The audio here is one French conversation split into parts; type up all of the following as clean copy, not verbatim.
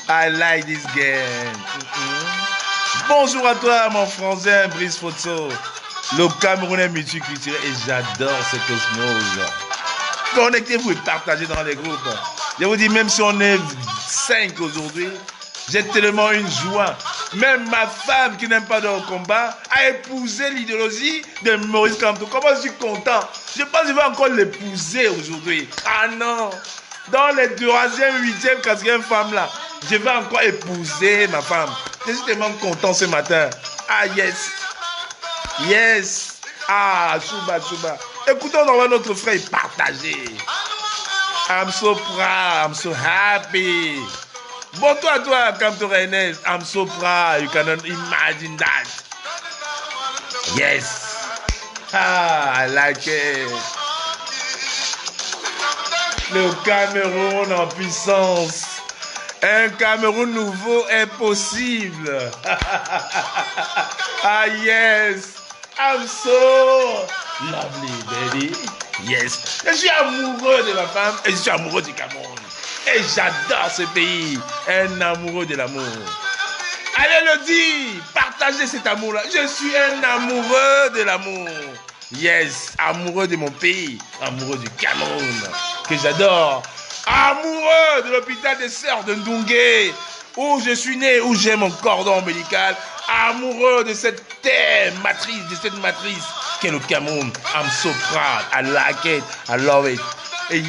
I like this game. Bonjour à toi, mon frangin Brice Photo. Le Cameroun est multiculturel et j'adore cette osmose. Connectez-vous et partagez dans les groupes. Je vous dis, même si on est 5 aujourd'hui, j'ai tellement une joie. Même ma femme qui n'aime pas de combat a épousé l'idéologie de Maurice Kamto. Comment je suis content. Je pense que je vais encore l'épouser aujourd'hui. Ah non. Dans les 3e, 8e, 4e femmes là, je vais encore épouser ma femme. Je suis tellement content ce matin. Ah yes. Yes. Ah, Chouba, Chouba. Écoutons dans notre frère partager. I'm so proud. I'm so happy. Bon, toi, Kamto Renes, I'm so proud. You cannot imagine that. Yes. Ah, I like it. Le Cameroun en puissance. Un Cameroun nouveau est possible. Ah yes. I'm so lovely, baby. Yes. Je suis amoureux de ma femme et je suis amoureux du Cameroun. Et j'adore ce pays. Un amoureux de l'amour. Allez le dire. Partagez cet amour-là. Je suis un amoureux de l'amour. Yes. Amoureux de mon pays. Amoureux du Cameroun. Que j'adore. Amoureux de l'hôpital des Sœurs de Ndunge, où je suis né, où j'ai mon cordon ombilical. Amoureux de cette terre matrice, de cette matrice qu'est le Cameroun. I'm so proud. I like it. I love it. Et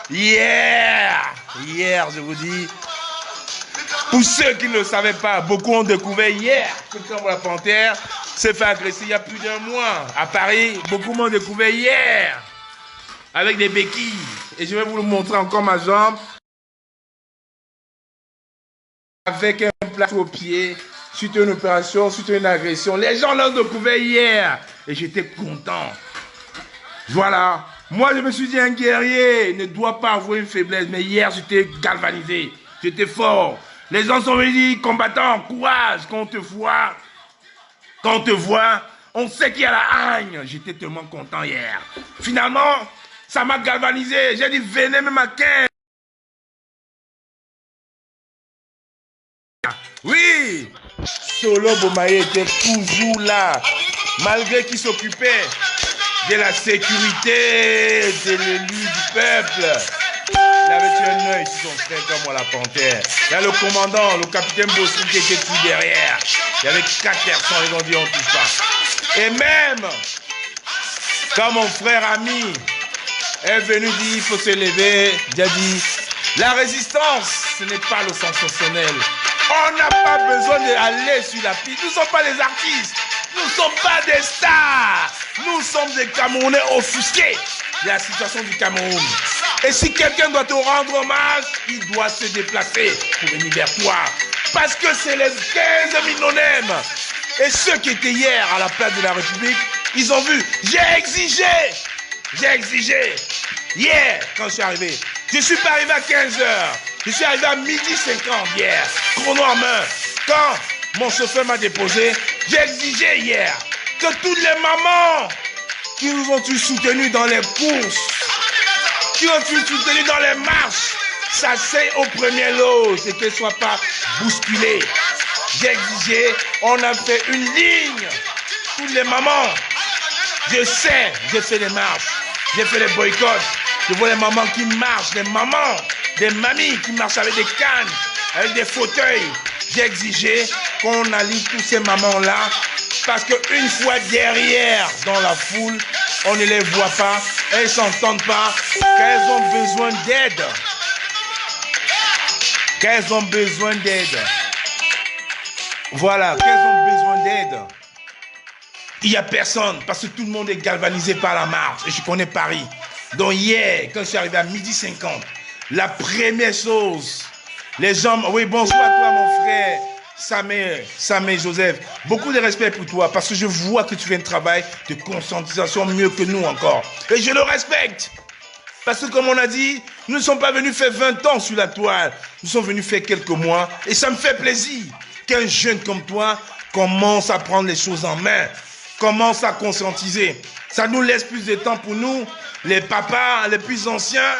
hier, je vous dis, pour ceux qui ne le savaient pas, beaucoup ont découvert hier que Kambo la Panthère s'est fait agresser il y a plus d'un mois à Paris. Beaucoup m'ont découvert hier avec des béquilles. Et je vais vous le montrer encore ma jambe. Avec un plateau au pied, suite à une opération, suite à une agression. Les gens l'ont découvert hier. Et j'étais content. Voilà. Moi, je me suis dit, un guerrier ne doit pas avoir une faiblesse. Mais hier, j'étais galvanisé. J'étais fort. Les gens sont venus dire, combattant, courage, quand on te voit, on sait qu'il y a la haine. J'étais tellement content hier. Finalement, ça m'a galvanisé. J'ai dit, venez même à 15. Oui, Solo Bomaye était toujours là, malgré qu'il s'occupait de la sécurité de l'élu du peuple. Il avait tué un œil sur son frère comme la Panthère. Il y a le commandant, le capitaine Bossi qui était tout derrière. Il y avait 4 personnes, ils ont dit on ne touche pas. Et même, quand mon frère ami est venu dire il faut se lever, j'ai dit, la résistance, ce n'est pas le sensationnel. On n'a pas besoin d'aller sur la piste. Nous ne sommes pas des artistes. Nous ne sommes pas des stars. Nous sommes des Camerounais offusqués de la situation du Cameroun. Et si quelqu'un doit te rendre hommage, il doit se déplacer pour venir vers toi. Parce que c'est les 15 millionnaires. Et ceux qui étaient hier à la place de la République, ils ont vu. J'ai exigé. Hier, quand je suis arrivé. Je ne suis pas arrivé à 15h. Je suis arrivé à 12h50 hier, chrono en main. Quand mon chauffeur m'a déposé, j'ai exigé hier que toutes les mamans qui nous ont soutenus dans les courses, qui ont soutenus dans les marches, s'asseyent au premier lot et qu'elles ne soient pas bousculées. J'ai exigé, on a fait une ligne. Toutes les mamans, je sais, j'ai fait les marches, j'ai fait les boycotts. Je vois les mamans qui marchent, les mamans des mamies qui marchent avec des cannes, avec des fauteuils. J'ai exigé qu'on allie tous ces mamans-là parce qu'une fois derrière dans la foule, on ne les voit pas, elles ne s'entendent pas, qu'elles ont besoin d'aide. Qu'elles ont besoin d'aide. Voilà, qu'elles ont besoin d'aide. Il n'y a personne parce que tout le monde est galvanisé par la marche. Et je connais Paris. Donc hier, quand je suis arrivé à 12h50, la première chose, les gens... Oui, bonjour à toi mon frère, Samé Joseph. Beaucoup de respect pour toi parce que je vois que tu fais un travail de conscientisation mieux que nous encore. Et je le respecte. Parce que comme on a dit, nous ne sommes pas venus faire 20 ans sur la toile. Nous sommes venus faire quelques mois. Et ça me fait plaisir qu'un jeune comme toi commence à prendre les choses en main. Commence à conscientiser. Ça nous laisse plus de temps pour nous, les papas, les plus anciens,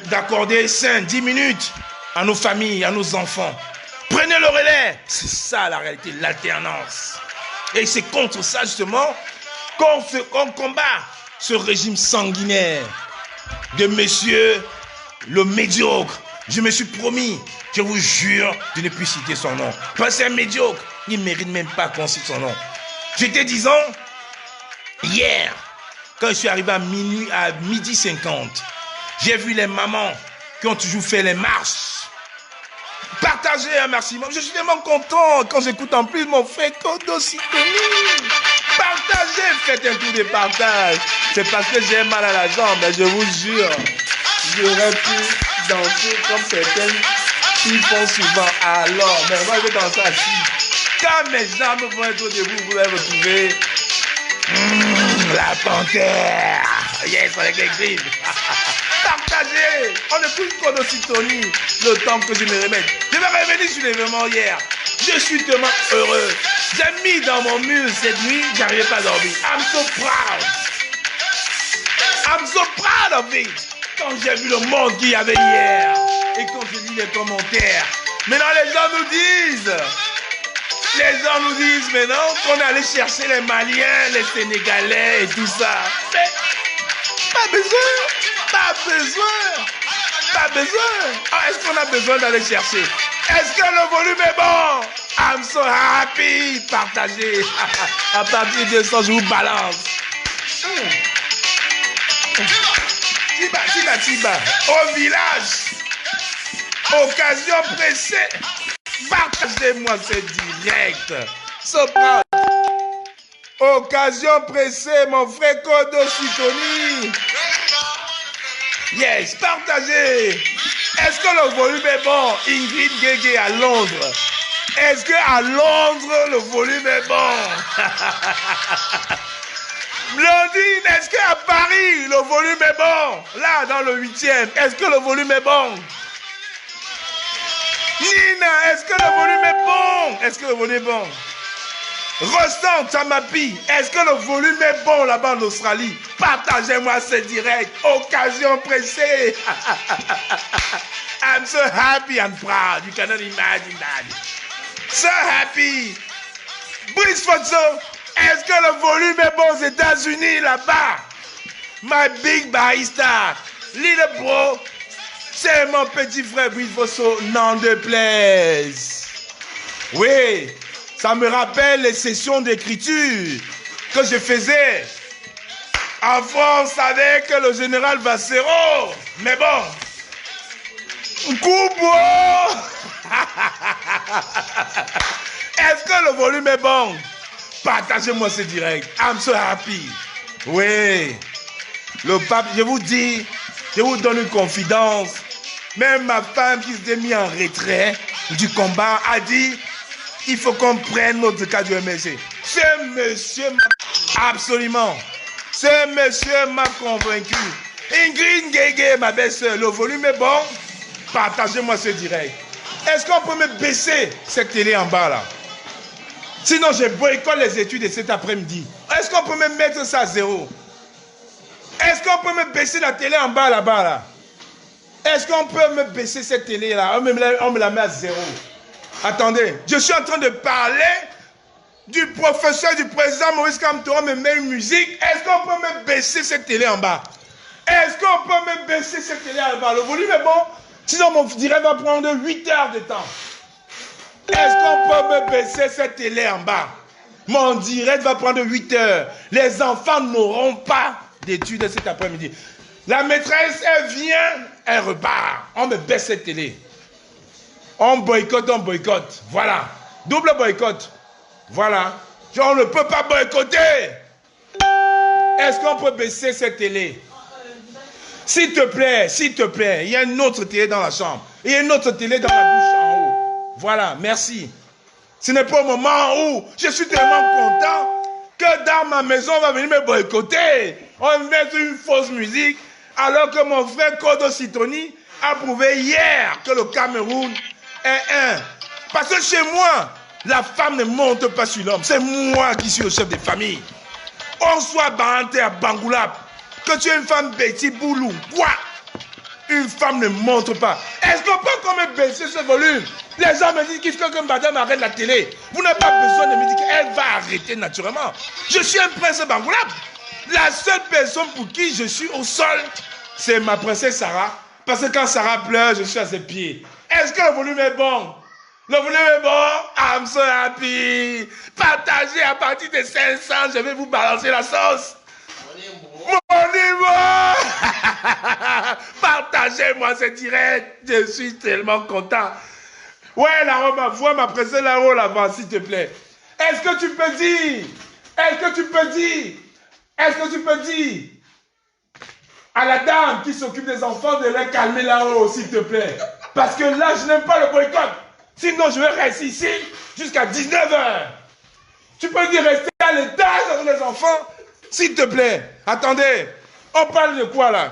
d'accorder 5-10 minutes à nos familles, à nos enfants. Prenez le relais. C'est ça la réalité, l'alternance. Et c'est contre ça justement qu'on combat ce régime sanguinaire de monsieur le médiocre. Je me suis promis, je vous jure, de ne plus citer son nom. Parce que c'est un médiocre, il ne mérite même pas qu'on cite son nom. J'étais disant, hier, quand je suis arrivé à 12h50, j'ai vu les mamans qui ont toujours fait les marches. Partagez un maximum. Je suis tellement content quand j'écoute en plus mon frère Kodo Sitoni. Partagez, faites un tour de partage. C'est parce que j'ai mal à la jambe, mais je vous jure, j'aurais pu danser comme certaines qui font souvent. Alors, mais moi je vais danser assis. Quand mes jambes vont être au debout, vous allez retrouver la panthère. Yes, avec les griffes. Partagez. On ne plus Kodo Sitoni le temps que je me remette. Je vais revenir sur l'événement hier. Je suis tellement heureux. J'ai mis dans mon mur cette nuit, j'arrivais pas à dormir. I'm so proud. I'm so proud of it. Quand j'ai vu le monde qu'il y avait hier et quand j'ai lu les commentaires. Maintenant les gens nous disent maintenant qu'on est allé chercher les Maliens, les Sénégalais et tout ça. Mais pas besoin. Ah, est-ce qu'on a besoin d'aller chercher? Est-ce que le volume est bon? I'm so happy. Partagez. À partir de ça, je vous balance. Tiba. Au village. Occasion pressée. Partagez-moi ce direct. So proud. Occasion pressée, mon frère Kodo Sitoni. Yes, partagez. Est-ce que le volume est bon? Ingrid Guégué à Londres. Est-ce qu'à Londres, le volume est bon? Blondine, est-ce qu'à Paris, le volume est bon? Là, dans le 8e, est-ce que le volume est bon? Nina, est-ce que le volume est bon? Est-ce que le volume est bon? Ressent Tamapi, est-ce que le volume est bon là-bas en Australie? Partagez-moi ce direct. Occasion pressée. I'm so happy and proud. You cannot imagine that. So happy. Brice Fotso, est-ce que le volume est bon aux États-Unis là-bas? My big barista. Little bro. C'est mon petit frère Brice Fotso, n'en déplaise. Oui. Ça me rappelle les sessions d'écriture que je faisais en France avec le général Bassero. Mais bon, Kubo. Est-ce que le volume est bon? Partagez-moi ce direct. I'm so happy. Oui. Le pape, je vous dis, je vous donne une confidence. Même ma femme qui s'était mise en retrait du combat a dit... Il faut qu'on prenne notre cas du MSC. Ce monsieur m'a... Absolument. Ce monsieur m'a convaincu. Ingrid Guégué, ma belle-sœur, le volume est bon. Partagez-moi ce direct. Est-ce qu'on peut me baisser cette télé en bas là? Sinon, je boycotte les études de cet après-midi. Est-ce qu'on peut me mettre ça à 0? Est-ce qu'on peut me baisser la télé en bas là-bas là? Est-ce qu'on peut me baisser cette télé là? On me la met à 0. Attendez, je suis en train de parler du professeur du président Maurice Kamto. On me met une musique. Est-ce qu'on peut me baisser cette télé en bas? Est-ce qu'on peut me baisser cette télé en bas? Le volume est bon? Sinon, mon direct va prendre 8 heures de temps. Est-ce qu'on peut me baisser cette télé en bas? Mon direct va prendre 8 heures. Les enfants n'auront pas d'études cet après-midi. La maîtresse, elle vient, elle repart. On me baisse cette télé. On boycotte, on boycotte. Voilà. Double boycott. Voilà. On ne peut pas boycotter. Est-ce qu'on peut baisser cette télé? S'il te plaît, il y a une autre télé dans la chambre. Il y a une autre télé dans la douche en haut. Voilà, merci. Ce n'est pas au moment où je suis tellement content que dans ma maison, on va venir me boycotter. On va mettre une fausse musique, alors que mon frère Kodo Sitoni a prouvé hier que le Cameroun est un. Parce que chez moi, la femme ne monte pas sur l'homme. C'est moi qui suis le chef de famille. On soit Banté à Bangoulap, que tu es une femme Betty Boulou, quoi? Une femme ne montre pas. Est-ce qu'on peut quand même baisser ce volume? Les gens me disent qu'il faut que madame arrête la télé. Vous n'avez pas besoin de me dire qu'elle va arrêter naturellement. Je suis un prince Bangoulap. La seule personne pour qui je suis au sol, c'est ma princesse Sarah. Parce que quand Sarah pleure, je suis à ses pieds. Est-ce que le volume est bon? Le volume est bon? I'm so happy. Partagez à partir de 500, je vais vous balancer la sauce. Mon niveau. Partagez-moi ce direct. Je suis tellement content. Ouais, la robe, vois ma princesse la robe là-bas, s'il te plaît. Est-ce que tu peux dire? À la dame qui s'occupe des enfants de les calmer là-haut, s'il te plaît. Parce que là, je n'aime pas le boycott. Sinon, je vais rester ici jusqu'à 19h. Tu peux dire rester à l'étage avec les enfants, s'il te plaît. Attendez, on parle de quoi là?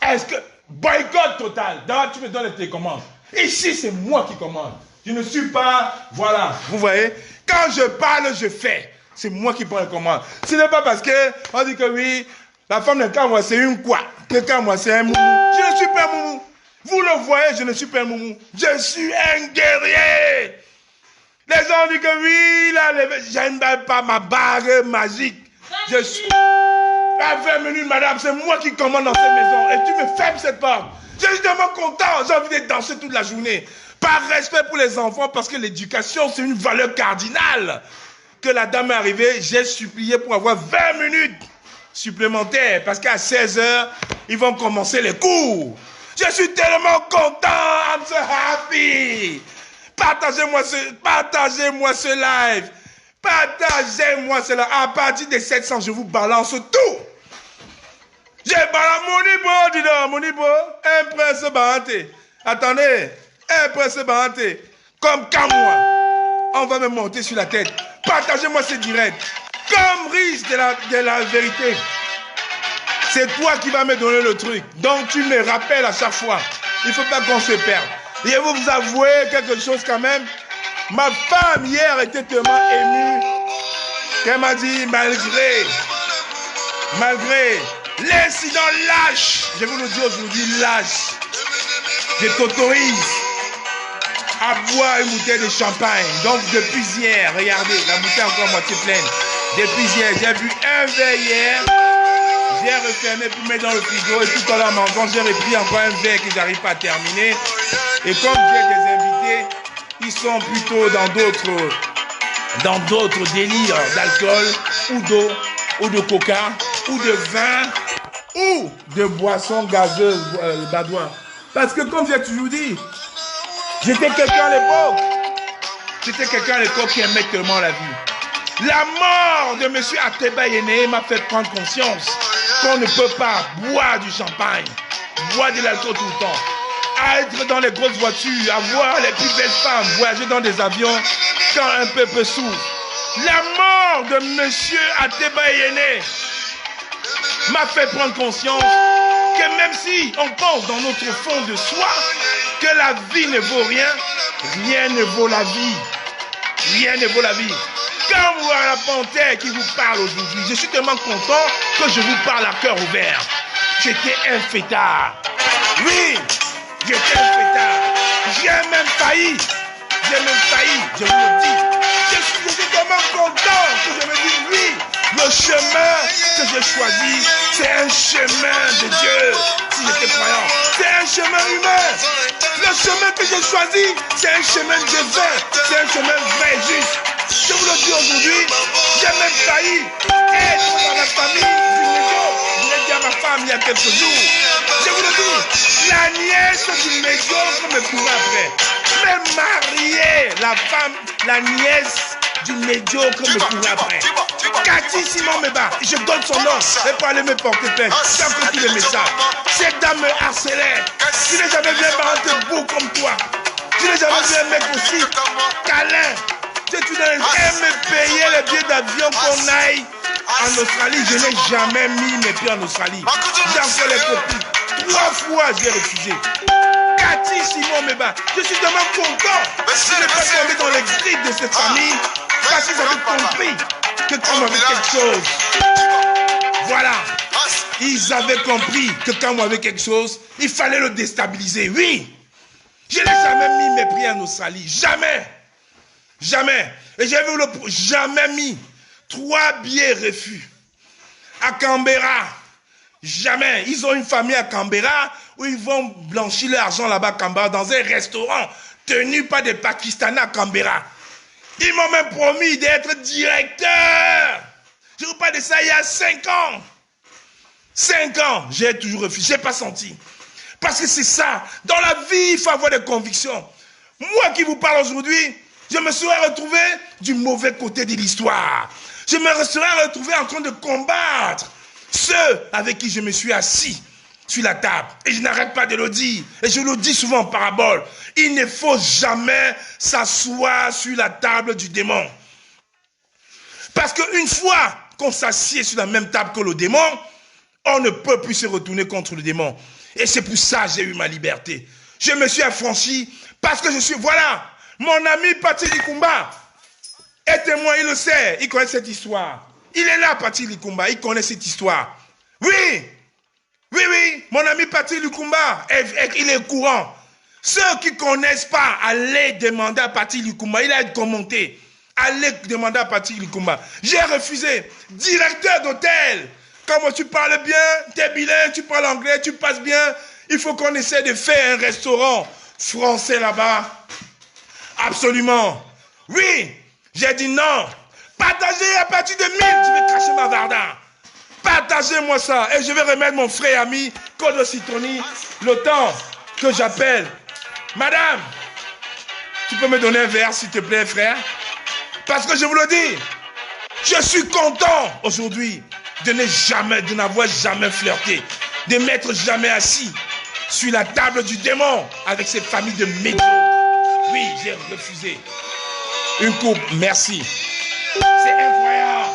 Est-ce que... Boycott total. D'abord, tu me donnes les télécommandes. Ici, c'est moi qui commande. Je ne suis pas... Voilà, vous voyez? Quand je parle, je fais. C'est moi qui prends les commandes. Ce n'est pas parce qu'on dit que oui, la femme de Kamwa, c'est une quoi? Que Kamwa, c'est un moumou. Je ne suis pas un moumou. Vous le voyez, je ne suis pas un moumou. Je suis un guerrier. Les gens disent que oui, là, j'aime pas ma bague magique. Je suis... À 20 minutes, madame, c'est moi qui commande dans cette maison. Et tu me fermes cette porte. Je suis tellement content. J'ai envie de danser toute la journée. Par respect pour les enfants, parce que l'éducation, c'est une valeur cardinale. Que la dame est arrivée, j'ai supplié pour avoir 20 minutes supplémentaires. Parce qu'à 16h, ils vont commencer les cours. Je suis tellement content. I'm so happy. Partagez-moi ce live. Partagez-moi cela. À partir de 700, je vous balance tout. J'ai balance Monibo, dis donc, Monibo. Un prince Banté. Attendez, un prince Banté. Comme Kamwa. On va me monter sur la tête. Partagez-moi ce direct. Comme risque de la vérité. C'est toi qui vas me donner le truc. Donc tu me rappelles à chaque fois. Il ne faut pas qu'on se perde. Et je vais vous avouer quelque chose quand même. Ma femme hier était tellement émue qu'elle m'a dit malgré l'incident lâche, je vous le dis aujourd'hui lâche, je t'autorise à boire une bouteille de champagne. Donc depuis hier, regardez, la bouteille est encore moitié pleine. Depuis hier, j'ai bu un verre hier, j'ai refermé pour mettre dans le frigo et tout à l'heure en mangeant, j'ai repris encore un verre que j'arrive pas à terminer. Et comme j'ai des invités, ils sont plutôt dans d'autres délires d'alcool ou d'eau ou de coca ou de vin ou de boissons gazeuses badois. Parce que comme j'ai toujours dit, j'étais quelqu'un à l'époque. Qui aimait tellement la vie. La mort de M. Ateba Yene m'a fait prendre conscience qu'on ne peut pas boire du champagne, boire de l'alcool tout le temps. À être dans les grosses voitures, à voir les plus belles femmes, voyager dans des avions quand un peuple souffre. La mort de M. Ateba Yene m'a fait prendre conscience que même si on pense dans notre fond de soi que la vie ne vaut rien, rien ne vaut la vie. Rien ne vaut la vie. Comme vous la panthère qui vous parle aujourd'hui, je suis tellement content que je vous parle à cœur ouvert. J'étais un fêtard. Oui, j'étais un fêtard. J'ai même failli, je vous le dis. Je suis tellement content que je me dis oui, Le chemin que j'ai choisi, c'est un chemin de Dieu. Si j'étais croyant, c'est un chemin humain. Le chemin que j'ai choisi, c'est un chemin divin. C'est un chemin vrai et juste. Je vous le dis aujourd'hui, j'ai même failli être dans la famille du médiocre. Je l'ai dit à ma femme il y a quelques jours. Je vous le dis, la nièce du médiocre me court après. Même mariée, la femme, la nièce du médiocre me court après. Cathy Simon Meba, je donne son nom, et pour aller me porter plainte. J'ai appris tous les messages. Cette dame me harcelait. Je n'ai jamais vu un parent beau comme toi. Je n'ai jamais vu un mec aussi câlin. Elle me payait les billets d'avion qu'on aille en Australie. Je n'ai jamais mis mes pieds en Australie. J'ai encore les copies. 3 fois, j'ai refusé. Cathy Simon Meba, je suis tellement content. Je n'ai pas tombé dans les griffes de cette famille parce qu'ils avaient compris que quand on avait quelque chose, voilà, ils avaient compris que quand on avait quelque chose, il fallait le déstabiliser. Oui, je n'ai jamais mis mes pieds en Australie. Jamais. Jamais. Et j'ai vu jamais mis 3 billets refus à Canberra. Jamais. Ils ont une famille à Canberra où ils vont blanchir leur argent là-bas à Canberra dans un restaurant tenu par des Pakistanais à Canberra. Ils m'ont même promis d'être directeur. Je vous parle de ça il y a 5 ans. 5 ans, j'ai toujours refusé. Je n'ai pas senti. Parce que c'est ça. Dans la vie, il faut avoir des convictions. Moi qui vous parle aujourd'hui, je me serais retrouvé du mauvais côté de l'histoire. Je me serais retrouvé en train de combattre ceux avec qui je me suis assis sur la table. Et je n'arrête pas de le dire. Et je le dis souvent en parabole. Il ne faut jamais s'asseoir sur la table du démon. Parce qu'une fois qu'on s'assied sur la même table que le démon, on ne peut plus se retourner contre le démon. Et c'est pour ça que j'ai eu ma liberté. Je me suis affranchi parce que je suis... Voilà. Mon ami Patrick Likumba est témoin, il le sait, il connaît cette histoire. Il est là, Patrick Likumba, il connaît cette histoire. Oui, mon ami Patrick Likumba, il est au courant. Ceux qui ne connaissent pas, allez demander à Patrick Likumba, il a commenté. Allez demander à Patrick Likumba. J'ai refusé. Directeur d'hôtel, comme tu parles bien, tu es bilingue, tu parles anglais, tu passes bien, il faut qu'on essaie de faire un restaurant français là-bas. Absolument. Oui, j'ai dit non. Partagez à partir de 1000, je vais cracher ma varda. Partagez-moi ça. Et je vais remettre mon frère et ami, Kodo Citroni, le temps que j'appelle. Madame, tu peux me donner un verre, s'il te plaît, frère? Parce que je vous le dis, je suis content aujourd'hui de n'avoir jamais flirté, de m'être jamais assis sur la table du démon avec cette famille de médiocres. Oui, j'ai refusé. Une coupe, merci. C'est incroyable.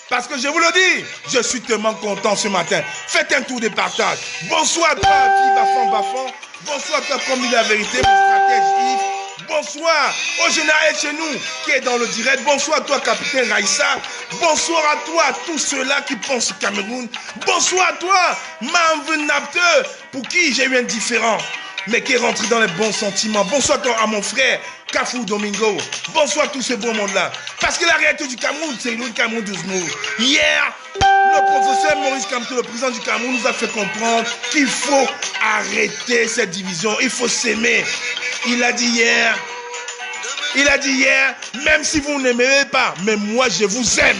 Parce que je vous le dis, je suis tellement content ce matin. Faites un tour de partage. Bonsoir à toi, qui Bafon. Bonsoir à toi, comme il la vérité, mon stratège Yves. Bonsoir au général chez nous qui est dans le direct. Bonsoir à toi, capitaine Raïssa. Bonsoir à toi, à tous ceux-là qui pensent au Cameroun. Bonsoir à toi, Manvenapte, pour qui j'ai eu un différent, mais qui est rentré dans les bons sentiments. Bonsoir à mon frère, Kafou Domingo. Bonsoir à tout ce beau monde-là. Parce que la réalité du Cameroun, c'est le Cameroun de Zmo. Hier, le professeur Maurice Kamto, le président du Cameroun, nous a fait comprendre qu'il faut arrêter cette division. Il faut s'aimer. Il a dit hier, même si vous ne m'aimez pas, mais moi je vous aime.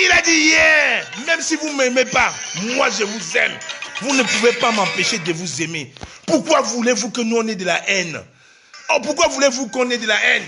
Il a dit hier, même si vous ne m'aimez pas, moi je vous aime. Vous ne pouvez pas m'empêcher de vous aimer. Pourquoi voulez-vous que nous on ait de la haine? Oh, pourquoi voulez-vous qu'on ait de la haine?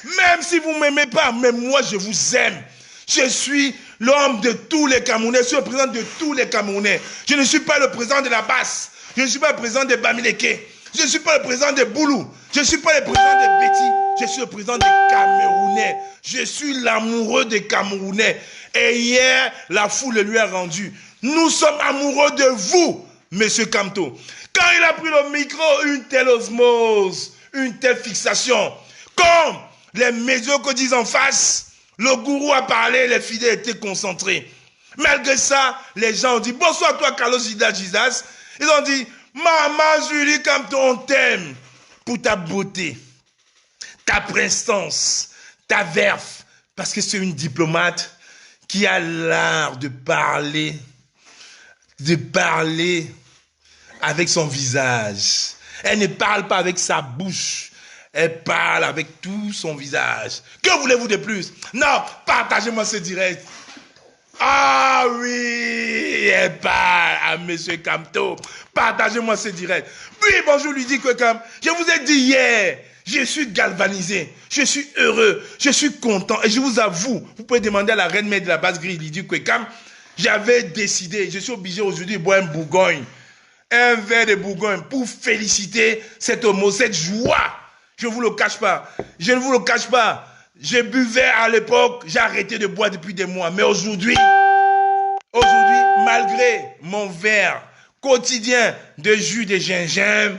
Même si vous ne m'aimez pas, mais moi je vous aime. Je suis l'homme de tous les Camerounais, je suis le président de tous les Camerounais. Je ne suis pas le président de la Basse, je ne suis pas le président de Bamileke, je ne suis pas le président de Boulou, je ne suis pas le président de Betty, je suis le président des Camerounais. Je suis l'amoureux des Camerounais. Et hier, la foule lui a rendu. Nous sommes amoureux de vous, monsieur Kamto. Quand il a pris le micro, une telle osmose, une telle fixation. Comme les médiocres disent en face, le gourou a parlé, les fidèles étaient concentrés. Malgré ça, les gens ont dit, bonsoir à toi, Carlos Jesus. Ils ont dit, maman Julie Kamto, on t'aime pour ta beauté, ta prestance, ta verve, parce que c'est une diplomate qui a l'art de parler avec son visage. Elle ne parle pas avec sa bouche. Elle parle avec tout son visage. Que voulez-vous de plus? Non, partagez-moi ce direct. Ah oui, elle parle à Monsieur Kamto. Partagez-moi ce direct. Oui, bonjour, lui dit que comme je vous ai dit hier, je suis galvanisé, je suis heureux, je suis content. Et je vous avoue, vous pouvez demander à la reine mère de la base grille, Lydie Kwekam, j'avais décidé, je suis obligé aujourd'hui de boire un Bourgogne, un verre de Bourgogne pour féliciter cet homme, cette joie. Je ne vous le cache pas. Je ne vous le cache pas. Je buvais à l'époque, j'ai arrêté de boire depuis des mois. Mais aujourd'hui, malgré mon verre quotidien de jus de gingembre,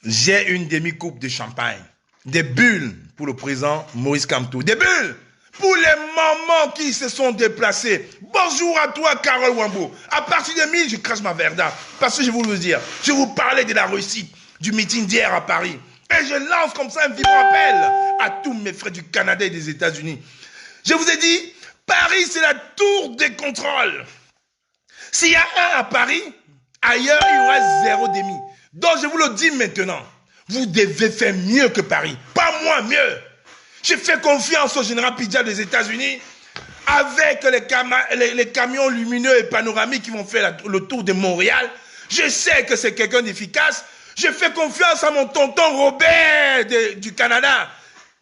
j'ai une demi-coupe de champagne. Des bulles pour le président Maurice Kamto. Des bulles pour les mamans qui se sont déplacées. Bonjour à toi, Carole Wambo. À partir de 1000, je crache ma verda. Parce que je vais vous le dire, je vous parlais de la réussite du meeting d'hier à Paris. Et je lance comme ça un vibrant appel à tous mes frères du Canada et des États-Unis. Je vous ai dit, Paris, c'est la tour des contrôles. S'il y a un à Paris, ailleurs, il y aura 0 demi. Donc, je vous le dis maintenant, vous devez faire mieux que Paris. Pas moins, mieux. J'ai fait confiance au général Pidja des États-Unis avec les camions lumineux et panoramiques qui vont faire le tour de Montréal. Je sais que c'est quelqu'un d'efficace. Je fais confiance à mon tonton Robert du Canada.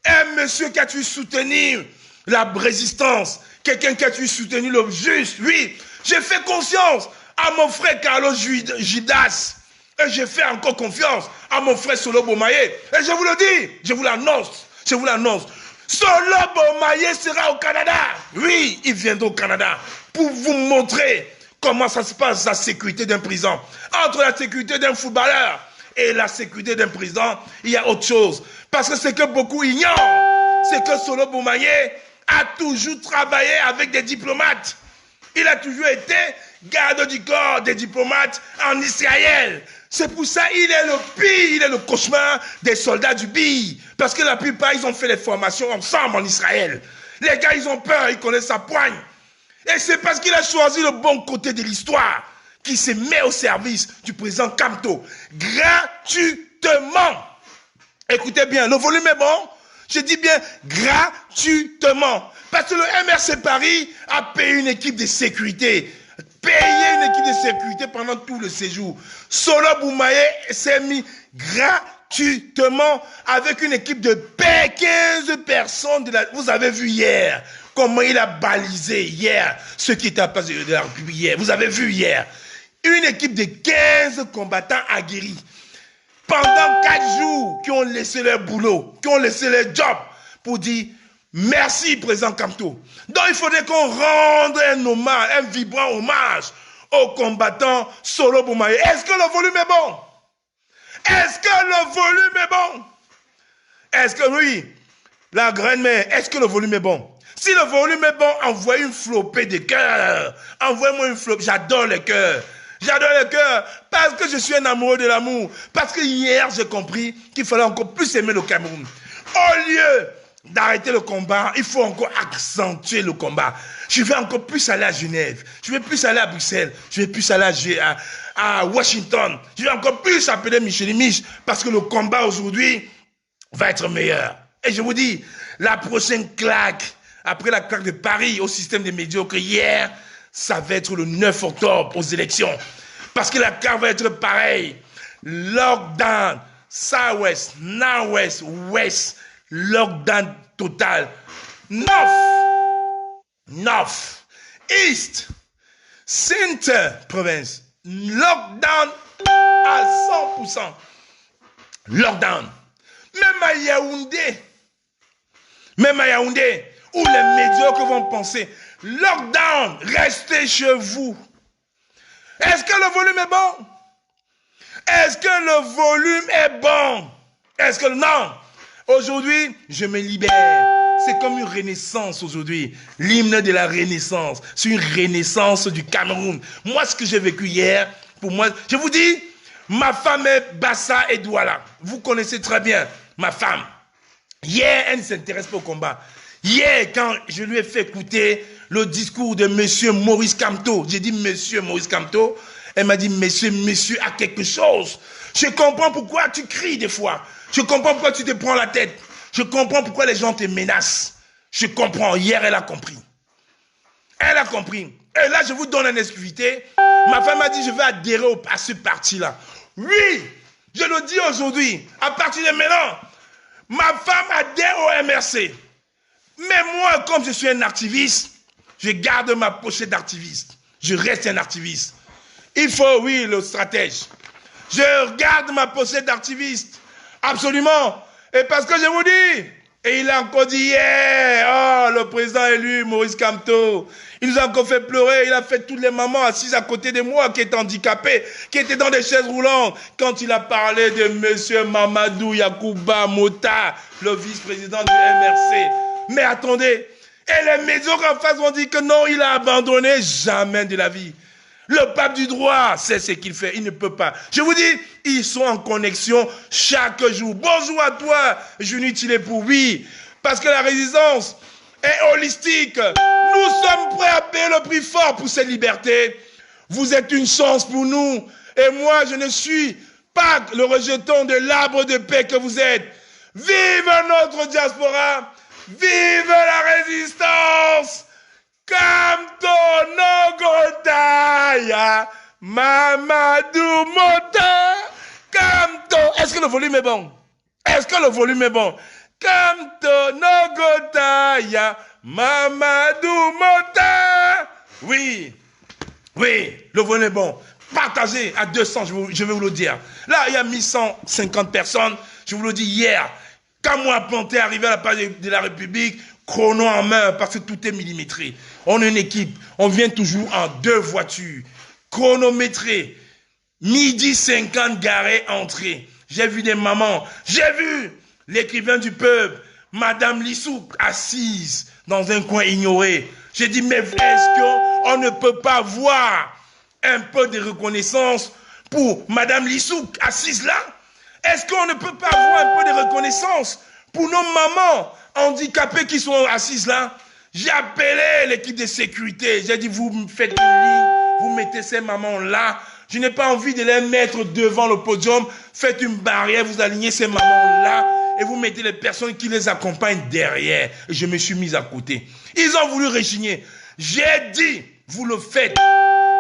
Un monsieur qui a dû soutenir la résistance. Quelqu'un qui a dû soutenir le juste. Oui, j'ai fait confiance à mon frère Carlos Gidas. Et je fais encore confiance à mon frère Solo Bomaye. Et je vous le dis, je vous l'annonce. Solo Bomaye sera au Canada. Oui, il viendra au Canada pour vous montrer comment ça se passe la sécurité d'un président. Entre la sécurité d'un footballeur et la sécurité d'un président, il y a autre chose. Parce que ce que beaucoup ignorent, c'est que Solo Bomaye a toujours travaillé avec des diplomates. Il a toujours été garde du corps des diplomates en Israël. C'est pour ça qu'il est le pire, il est le cauchemar des soldats du BI. Parce que la plupart, ils ont fait les formations ensemble en Israël. Les gars, ils ont peur, ils connaissent sa poigne. Et c'est parce qu'il a choisi le bon côté de l'histoire qu'il se met au service du président Kamto. Gratuitement. Écoutez bien, le volume est bon. Je dis bien gratuitement. Parce que le MRC Paris a payé une équipe de sécurité. Pendant tout le séjour. Solo Bomaye s'est mis gratuitement avec une équipe de 15 personnes. Vous avez vu hier comment il a balisé hier ceux qui étaient à la place de la République hier. Vous avez vu hier une équipe de 15 combattants aguerris. Pendant 4 jours, qui ont laissé leur boulot, qui ont laissé leur job pour dire merci, président Kamto. Donc, il faudrait qu'on rende un hommage, un vibrant hommage aux combattants Solo Bomaye. Est-ce que le volume est bon? Est-ce que le volume est bon? Est-ce que, oui, la grand-mère, est-ce que le volume est bon? Si le volume est bon, envoyez une flopée de cœur. Envoyez-moi une flopée. J'adore les cœurs. J'adore le cœur parce que je suis un amoureux de l'amour. Parce que hier, j'ai compris qu'il fallait encore plus aimer le Cameroun. Au lieu d'arrêter le combat, il faut encore accentuer le combat. Je vais encore plus aller à Genève. Je vais plus aller à Bruxelles. Je vais plus aller à Washington. Je vais encore plus appeler Michel Mich parce que le combat aujourd'hui va être meilleur. Et je vous dis, la prochaine claque, après la claque de Paris au système des médiocres hier, ça va être le 9 octobre aux élections. Parce que la carte va être pareille. Lockdown, Southwest, Nord-Ouest, Ouest, lockdown total. North, East, Center, province. Lockdown à 100%. Lockdown. Même à Yaoundé, où les médiocres vont penser, lockdown, restez chez vous. Est-ce que le volume est bon? Est-ce que le volume est bon? Est-ce que non? Aujourd'hui, je me libère. C'est comme une renaissance aujourd'hui. L'hymne de la renaissance. C'est une renaissance du Cameroun. Moi, ce que j'ai vécu hier, pour moi, je vous dis, ma femme est Bassa et Douala. Vous connaissez très bien ma femme. Hier, elle ne s'intéresse pas au combat. Hier, quand je lui ai fait écouter le discours de monsieur Maurice Kamto, j'ai dit monsieur Maurice Kamto, elle m'a dit monsieur a quelque chose. Je comprends pourquoi tu cries des fois. Je comprends pourquoi tu te prends la tête. Je comprends pourquoi les gens te menacent. Je comprends. Hier, elle a compris. Elle a compris. Et là, je vous donne une exclusivité. Ma femme m'a dit, je vais adhérer à ce parti-là. Oui, je le dis aujourd'hui. À partir de maintenant, ma femme adhère au MRC. Mais moi, comme je suis un activiste, je garde ma pochette d'activiste. Je reste un activiste. Il faut, oui, le stratège. Je garde ma pochette d'activiste. Absolument. Et parce que je vous dis, et il a encore dit hier, oh, le président élu, Maurice Kamto, il nous a encore fait pleurer, il a fait toutes les mamans assises à côté de moi, qui étaient handicapées, qui étaient dans des chaises roulantes, quand il a parlé de monsieur Mamadou Yakouba Mota, le vice-président du MRC. Mais attendez, et les médiocres en face ont dit que non, il a abandonné, jamais de la vie. Le pape du droit, c'est ce qu'il fait, il ne peut pas. Je vous dis, ils sont en connexion chaque jour. Bonjour à toi, Junitile pour oui, parce que la résistance est holistique. Nous sommes prêts à payer le prix fort pour cette liberté. Vous êtes une chance pour nous. Et moi, je ne suis pas le rejeton de l'arbre de paix que vous êtes. Vive notre diaspora, vive la résistance. Kamto Nogotaya Mamadou Mota Kamto. Est-ce que le volume est bon? Est-ce que le volume est bon? Kamto Nogotaya Mamadou Mota. Oui, oui, le volume est bon. Partagez à 200, je vais vous le dire. Là, il y a 1150 personnes, je vous le dis hier. Quand moi, Planté est arrivé à la page de la République, chrono en main, parce que tout est millimétré. On est une équipe, on vient toujours en 2 voitures, chronométré, midi 50 garé, entrée. J'ai vu des mamans, j'ai vu l'écrivain du peuple, Madame Lissouk, assise dans un coin ignoré. J'ai dit, mais est-ce qu'on ne peut pas voir un peu de reconnaissance pour Madame Lissouk, assise là? Est-ce qu'on ne peut pas avoir un peu de reconnaissance pour nos mamans handicapées qui sont assises là? J'ai appelé l'équipe de sécurité. J'ai dit, vous me faites une ligne, vous mettez ces mamans là. Je n'ai pas envie de les mettre devant le podium. Faites une barrière, vous alignez ces mamans là et vous mettez les personnes qui les accompagnent derrière. Et je me suis mis à côté. Ils ont voulu rechigner. J'ai dit, vous le faites.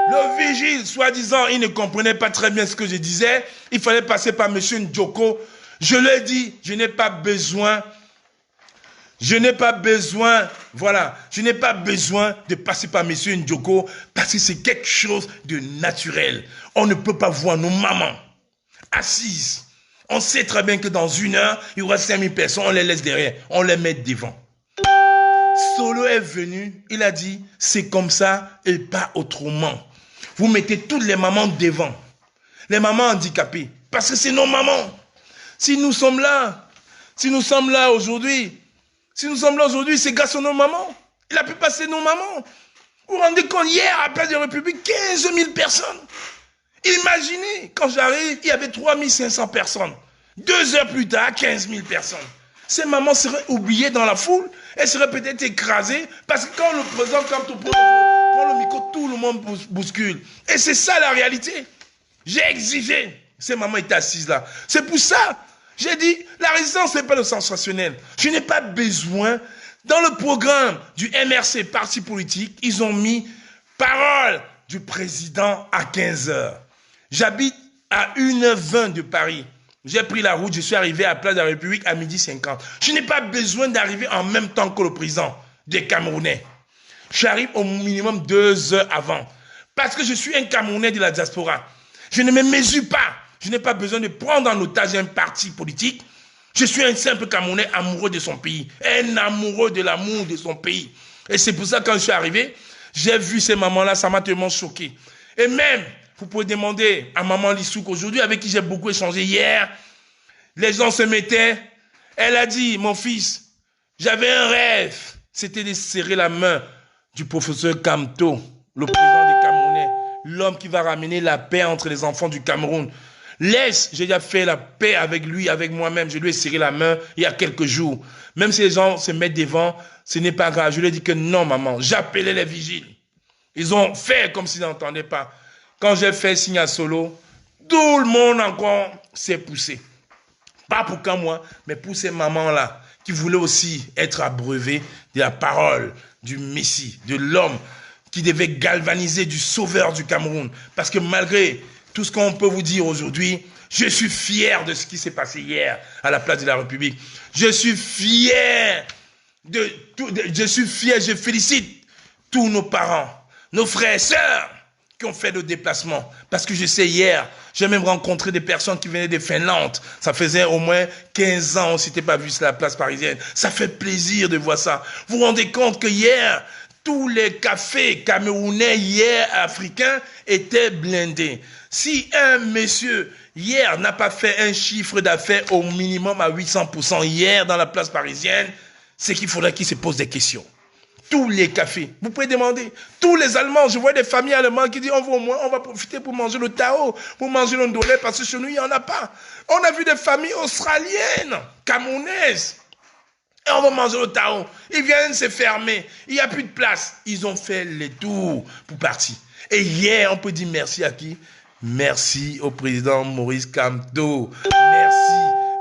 Le vigile, soi-disant, il ne comprenait pas très bien ce que je disais. Il fallait passer par M. Ndjoko. Je lui ai dit, je n'ai pas besoin, voilà, je n'ai pas besoin de passer par M. Ndjoko parce que c'est quelque chose de naturel. On ne peut pas voir nos mamans assises. On sait très bien que dans 1 heure, il y aura 5000 personnes, on les laisse derrière, on les met devant. Solo est venu, il a dit, c'est comme ça et pas autrement. Vous mettez toutes les mamans devant, les mamans handicapées, parce que c'est nos mamans. Si nous sommes là aujourd'hui, c'est grâce à nos mamans. Il a pu passer nos mamans. Vous vous rendez compte, hier, à la place de la République, 15 000 personnes. Imaginez, quand j'arrive, il y avait 3500 personnes. 2 heures plus tard, 15 000 personnes. Ces mamans seraient oubliées dans la foule. Elles seraient peut-être écrasées. Parce que quand le président Kamto prend le micro, tout le monde bouscule. Et c'est ça la réalité. J'ai exigé. Ces mamans étaient assises là. C'est pour ça. J'ai dit, la résistance n'est pas le sensationnel. Je n'ai pas besoin. Dans le programme du MRC, parti politique, ils ont mis parole du président à 15 heures. J'habite à 1h20 de Paris. J'ai pris la route, je suis arrivé à la place de la République à 12h50. Je n'ai pas besoin d'arriver en même temps que le président des Camerounais. J'arrive au minimum 2 heures avant. Parce que je suis un Camerounais de la diaspora. Je ne me mesure pas. Je n'ai pas besoin de prendre en otage un parti politique. Je suis un simple Camerounais amoureux de son pays. Un amoureux de l'amour de son pays. Et c'est pour ça que quand je suis arrivé, j'ai vu ces mamans-là, ça m'a tellement choqué. Et même, vous pouvez demander à maman Lissouk aujourd'hui, avec qui j'ai beaucoup échangé hier, les gens se mettaient, elle a dit, mon fils, j'avais un rêve, c'était de serrer la main du professeur Kamto, le président des Camerounais, l'homme qui va ramener la paix entre les enfants du Cameroun, Laisse, j'ai déjà fait la paix avec lui, avec moi-même. Je lui ai serré la main il y a quelques jours. Même si les gens se mettent devant, ce n'est pas grave. Je lui ai dit que non, maman. J'appelais les vigiles. Ils ont fait comme s'ils n'entendaient pas. Quand j'ai fait signe à Solo, tout le monde encore s'est poussé. Pas pour qu'à moi, mais pour ces mamans-là qui voulaient aussi être abreuvées de la parole du Messie, de l'homme qui devait galvaniser du sauveur du Cameroun. Parce que malgré tout ce qu'on peut vous dire aujourd'hui, je suis fier de ce qui s'est passé hier à la place de la République. Je suis fier je félicite tous nos parents, nos frères et sœurs qui ont fait le déplacement. Parce que je sais, hier, j'ai même rencontré des personnes qui venaient de Finlande. Ça faisait au moins 15 ans, on ne s'était pas vu sur la place parisienne. Ça fait plaisir de voir ça. Vous vous rendez compte que hier, tous les cafés camerounais hier africains étaient blindés. Si un monsieur hier n'a pas fait un chiffre d'affaires au minimum à 800% hier dans la place parisienne, c'est qu'il faudrait qu'il se pose des questions. Tous les cafés, vous pouvez demander, tous les Allemands, je vois des familles allemandes qui disent on va profiter pour manger le tao, pour manger le ndolé, parce que chez nous, il n'y en a pas. On a vu des familles australiennes, camerounaises, et on va manger le tao. Ils viennent se fermer, il n'y a plus de place. Ils ont fait les tours pour partir. Et hier, on peut dire merci à qui? Merci au président Maurice Kamto.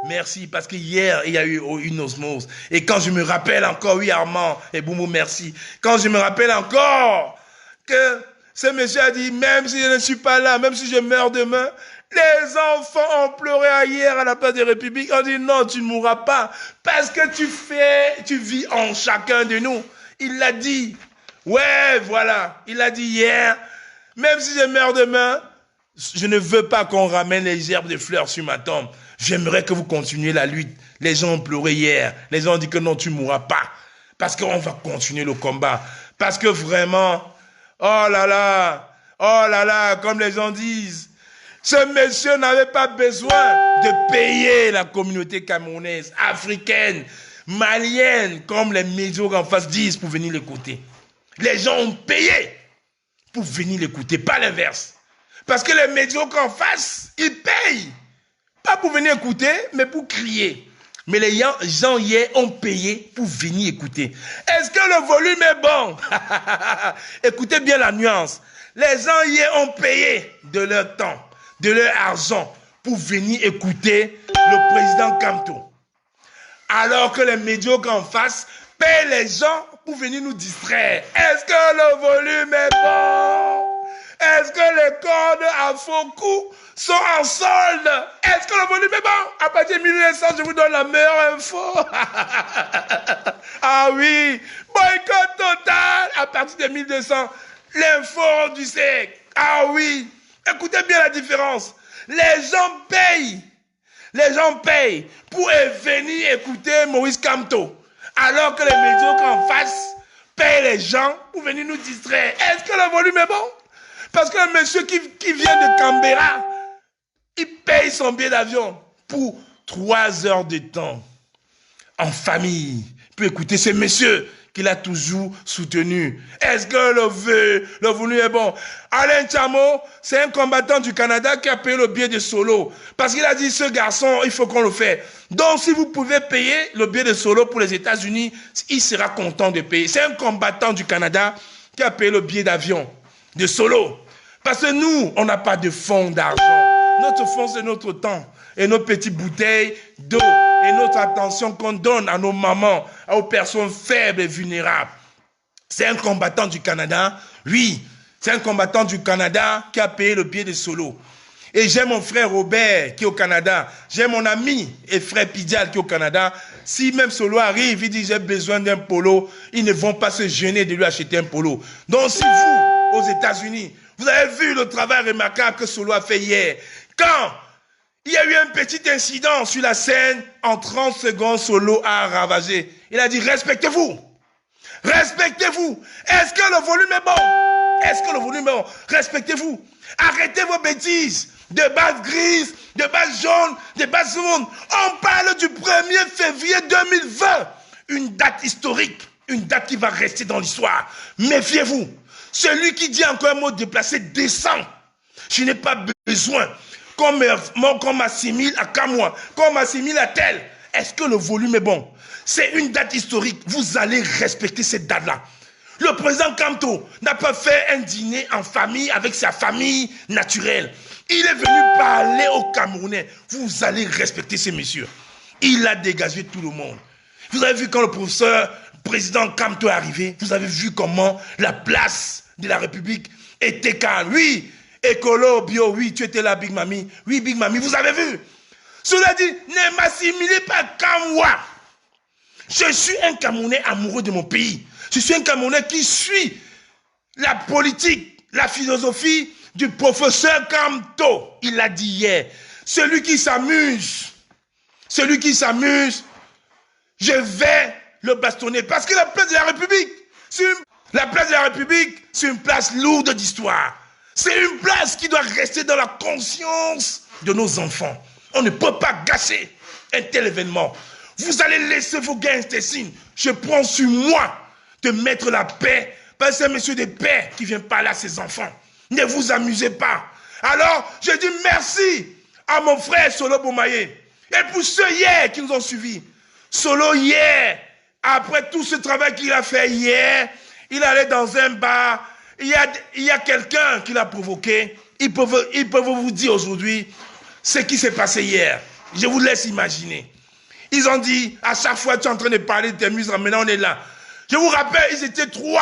Merci, parce que hier, il y a eu une osmose. Et quand je me rappelle encore, oui Armand et Boumou, merci. Quand je me rappelle encore que ce monsieur a dit, même si je ne suis pas là, même si je meurs demain, les enfants ont pleuré hier à la place des Républiques. On dit non, tu ne mourras pas. Parce que tu vis en chacun de nous. Il l'a dit. Ouais, voilà. Il l'a dit hier. Même si je meurs demain, je ne veux pas qu'on ramène les gerbes de fleurs sur ma tombe. J'aimerais que vous continuiez la lutte. Les gens ont pleuré hier. Les gens ont dit que non, tu ne mourras pas. Parce qu'on va continuer le combat. Parce que vraiment, oh là là, comme les gens disent, ce monsieur n'avait pas besoin de payer la communauté camerounaise, africaine, malienne, comme les médias en face disent pour venir l'écouter. Les gens ont payé pour venir l'écouter, pas l'inverse. Parce que les médiocres en face, ils payent. Pas pour venir écouter, mais pour crier. Mais les gens hier ont payé pour venir écouter. Est-ce que le volume est bon? Écoutez bien la nuance. Les gens hier ont payé de leur temps, de leur argent pour venir écouter le président Kamto. Alors que les médiocres en face payent les gens pour venir nous distraire. Est-ce que le volume est bon? Est-ce que les cordes à faux coups sont en solde? Est-ce que le volume est bon? À partir de 1900, je vous donne la meilleure info. Ah oui, boycott total à partir de 1200. L'info du siècle. Ah oui, écoutez bien la différence. Les gens payent. Les gens payent pour venir écouter Maurice Kamto. Alors que les médiocres en face payent les gens pour venir nous distraire. Est-ce que le volume est bon? Parce que le monsieur qui vient de Canberra, il paye son billet d'avion pour 3 heures de temps en famille pour écouter ce monsieur qu'il a toujours soutenu. Est-ce que le volume est bon? Alain Tchamo, c'est un combattant du Canada qui a payé le billet de Solo. Parce qu'il a dit, ce garçon, il faut qu'on le fasse. Donc, si vous pouvez payer le billet de Solo pour les États-Unis, il sera content de payer. C'est un combattant du Canada qui a payé le billet d'avion de Solo. Parce que nous, on n'a pas de fonds d'argent. Notre fonds, c'est notre temps et nos petites bouteilles d'eau et notre attention qu'on donne à nos mamans, aux personnes faibles et vulnérables. C'est un combattant du Canada, oui, c'est un combattant du Canada qui a payé le billet de Solo. Et j'ai mon frère Robert qui est au Canada, j'ai mon ami et frère Pidial qui est au Canada. Si même Solo arrive, il dit j'ai besoin d'un polo, ils ne vont pas se gêner de lui acheter un polo. Donc si vous, aux États-Unis, vous avez vu le travail remarquable que Solo a fait hier. Quand il y a eu un petit incident sur la scène, en 30 secondes, Solo a ravagé. Il a dit, respectez-vous. Respectez-vous. Est-ce que le volume est bon? Est-ce que le volume est bon? Respectez-vous. Arrêtez vos bêtises. De base grise, de base jaune, de base jaune. On parle du 1er février 2020. Une date historique. Une date qui va rester dans l'histoire. Méfiez-vous. Celui qui dit encore un mot déplacé descend. Je n'ai pas besoin qu'on m'assimile à Kamwa, qu'on m'assimile à tel. Est-ce que le volume est bon? C'est une date historique. Vous allez respecter cette date-là. Le président Kamto n'a pas fait un dîner en famille avec sa famille naturelle. Il est venu parler aux Camerounais. Vous allez respecter ces messieurs. Il a dégagé tout le monde. Vous avez vu quand le président Kamto est arrivé, vous avez vu comment la place de la République était calme. Oui, écolo, bio, oui, tu étais là, Big Mami. Oui, Big Mami, vous avez vu. Cela dit, ne m'assimilez pas comme moi. Je suis un Camerounais amoureux de mon pays. Je suis un Camerounais qui suit la politique, la philosophie du professeur Kamto. Il l'a dit hier. Celui qui s'amuse, je vais le bastonner. Parce que la place de la République, c'est une place lourde d'histoire. C'est une place qui doit rester dans la conscience de nos enfants. On ne peut pas gâcher un tel événement. Vous allez laisser vos gains intestins. Je prends sur moi de mettre la paix. Parce que c'est un monsieur de paix qui vient parler à ses enfants. Ne vous amusez pas. Alors, je dis merci à mon frère Solo Bomaye. Et pour ceux hier qui nous ont suivis. Solo hier, après tout ce travail qu'il a fait hier, il allait dans un bar. Il y a quelqu'un qui l'a provoqué. Ils peuvent vous dire aujourd'hui ce qui s'est passé hier. Je vous laisse imaginer. Ils ont dit, à chaque fois tu es en train de parler de tes muscles, maintenant on est là. Je vous rappelle, ils étaient 3.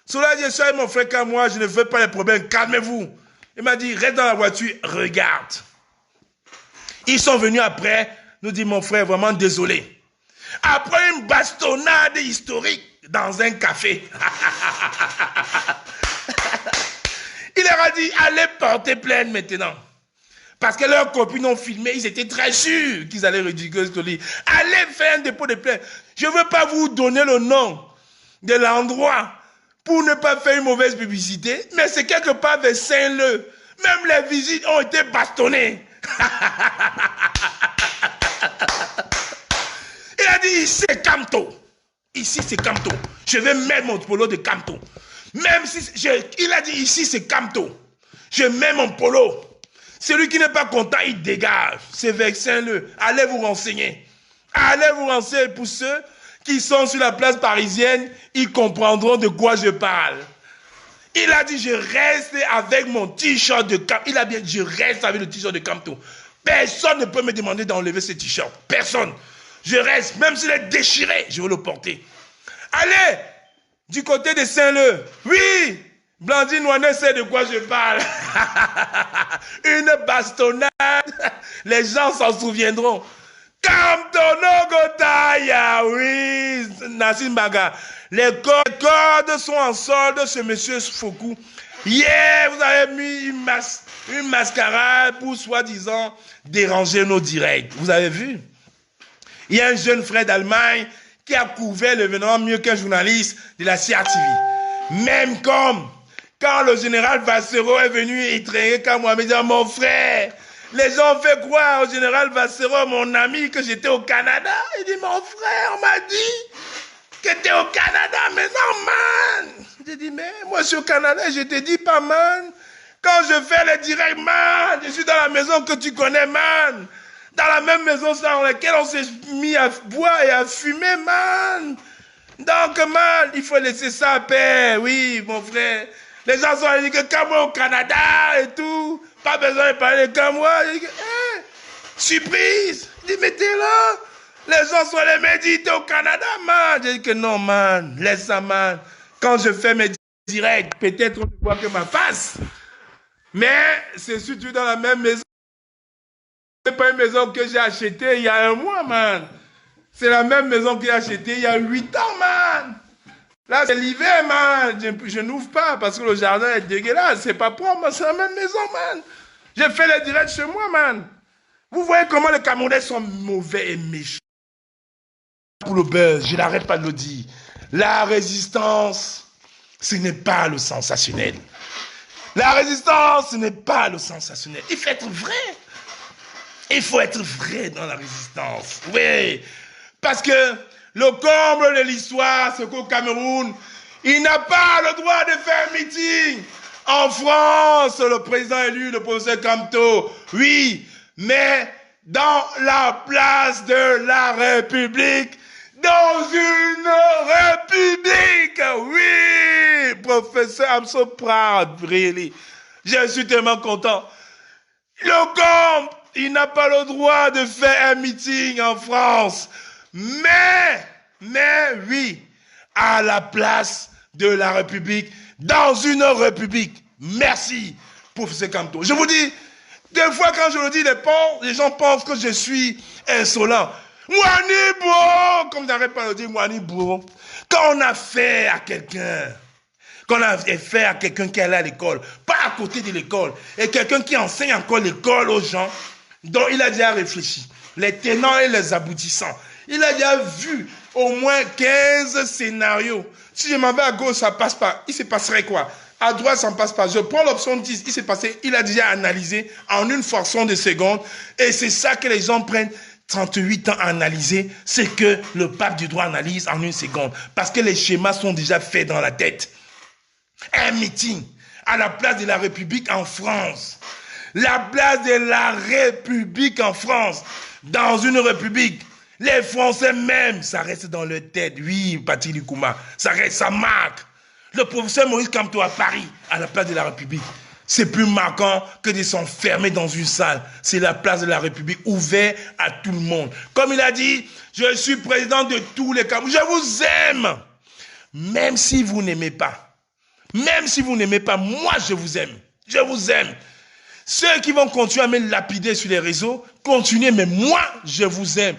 Cela dit, je suis avec mon frère comme moi, je ne veux pas les problèmes, calmez-vous. Il m'a dit, reste dans la voiture, regarde. Ils sont venus après, nous dit mon frère, vraiment désolé. Après une bastonnade historique dans un café. Il leur a dit, allez porter plainte maintenant. Parce que leurs copines ont filmé, ils étaient très sûrs qu'ils allaient ridiculiser ce lit. Allez faire un dépôt de plainte. Je ne veux pas vous donner le nom de l'endroit pour ne pas faire une mauvaise publicité, mais c'est quelque part vers Saint-Leu. Même les visites ont été bastonnées. Il a dit, ici c'est Kamto. Ici c'est Kamto. Je vais mettre mon polo de Kamto. Même si, il a dit, ici c'est Kamto. Je mets mon polo. Celui qui n'est pas content, il dégage. C'est vers Saint-Leu. Allez vous renseigner. Allez vous renseigner pour ceux qui sont sur la place parisienne. Ils comprendront de quoi je parle. Il a dit, je reste avec mon t-shirt de Kamto. Il a bien dit, je reste avec le t-shirt de Kamto. Personne ne peut me demander d'enlever ce t-shirt. Personne. Je reste. Même s'il est déchiré, je vais le porter. Allez, du côté de Saint-Leu. Oui. Blandine Ouane sait de quoi je parle. Une bastonnade. Les gens s'en souviendront. Kamtono Gotaya, oui. Nassim Baga. Les cordes sont en solde chez M. Fokou. Hier, vous avez mis une mascarade pour soi-disant déranger nos directs. Vous avez vu? Il y a un jeune frère d'Allemagne qui a couvert l'événement mieux qu'un journaliste de la CRTV. Même comme quand le général Vassero est venu étreindre comme moi, me dit, mon frère, les gens ont fait croire au général Vassero, mon ami, que j'étais au Canada. Il dit, mon frère, on m'a dit que tu es au Canada, mais non, man. J'ai dit, mais moi, je suis au Canada, je te dis pas, man. Quand je fais les directs, man, je suis dans la maison que tu connais, man. Dans la même maison dans laquelle on s'est mis à boire et à fumer, man. Donc, man, il faut laisser ça à paix. Oui, mon frère. Les gens sont allés dire que comme moi au Canada et tout, pas besoin de parler comme moi. Surprise. Je dis, mais t'es là. Les gens sont allés me dire, t'es au Canada, man. J'ai dit que non, man, laisse ça, man. Quand je fais mes directs, peut-être on ne voit que ma face. Mais c'est surtout dans la même maison. C'est pas une maison que j'ai achetée il y a un mois, man. C'est la même maison que j'ai achetée il y a 8 ans, man. Là, c'est l'hiver, man. Je n'ouvre pas parce que le jardin est dégueulasse. C'est pas propre, mais c'est la même maison, man. J'ai fait les directs chez moi, man. Vous voyez comment les Camerounais sont mauvais et méchants. Pour le buzz, je n'arrête pas de le dire. La résistance, ce n'est pas le sensationnel. La résistance, ce n'est pas le sensationnel. Il faut être vrai. Il faut être vrai dans la résistance. Oui. Parce que le comble de l'histoire, c'est qu'au Cameroun, il n'a pas le droit de faire un meeting En France, le président élu, le professeur Kamto, oui, mais dans la place de la République, dans une République, oui, professeur, I'm so proud, really. Je suis tellement content. Le camp, il n'a pas le droit de faire un meeting en France, mais oui, à la place de la République, dans une République. Merci, professeur Kamto. Je vous dis, des fois quand je le dis, les gens pensent que je suis insolent. Mwanibo, comme n'arrête pas de dire Mwanibo, quand on a fait à quelqu'un, qu'on a fait à quelqu'un qui est allé à l'école, pas à côté de l'école, et quelqu'un qui enseigne encore l'école aux gens, dont il a déjà réfléchi, les tenants et les aboutissants. Il a déjà vu au moins 15 scénarios. Si je m'en vais à gauche, ça passe pas. Il se passerait quoi? À droite, ça ne passe pas. Je prends l'option 10. Il s'est passé, il a déjà analysé en une fraction de seconde. Et c'est ça que les gens prennent 38 ans à analyser. C'est que le pape du droit analyse en une seconde. Parce que les schémas sont déjà faits dans la tête. Un meeting à la place de la République en France. La place de la République en France. Dans une République. Les Français même, ça reste dans leur tête. Oui, Patrick Likouma, ça reste, ça marque. Le professeur Maurice Kamto à Paris, à la place de la République, c'est plus marquant que de s'enfermer dans une salle. C'est la place de la République ouverte à tout le monde. Comme il a dit, je suis président de tous les Camerounais. Je vous aime. Même si vous n'aimez pas. Même si vous n'aimez pas, moi je vous aime. Je vous aime. Ceux qui vont continuer à me lapider sur les réseaux, continuez, mais moi je vous aime.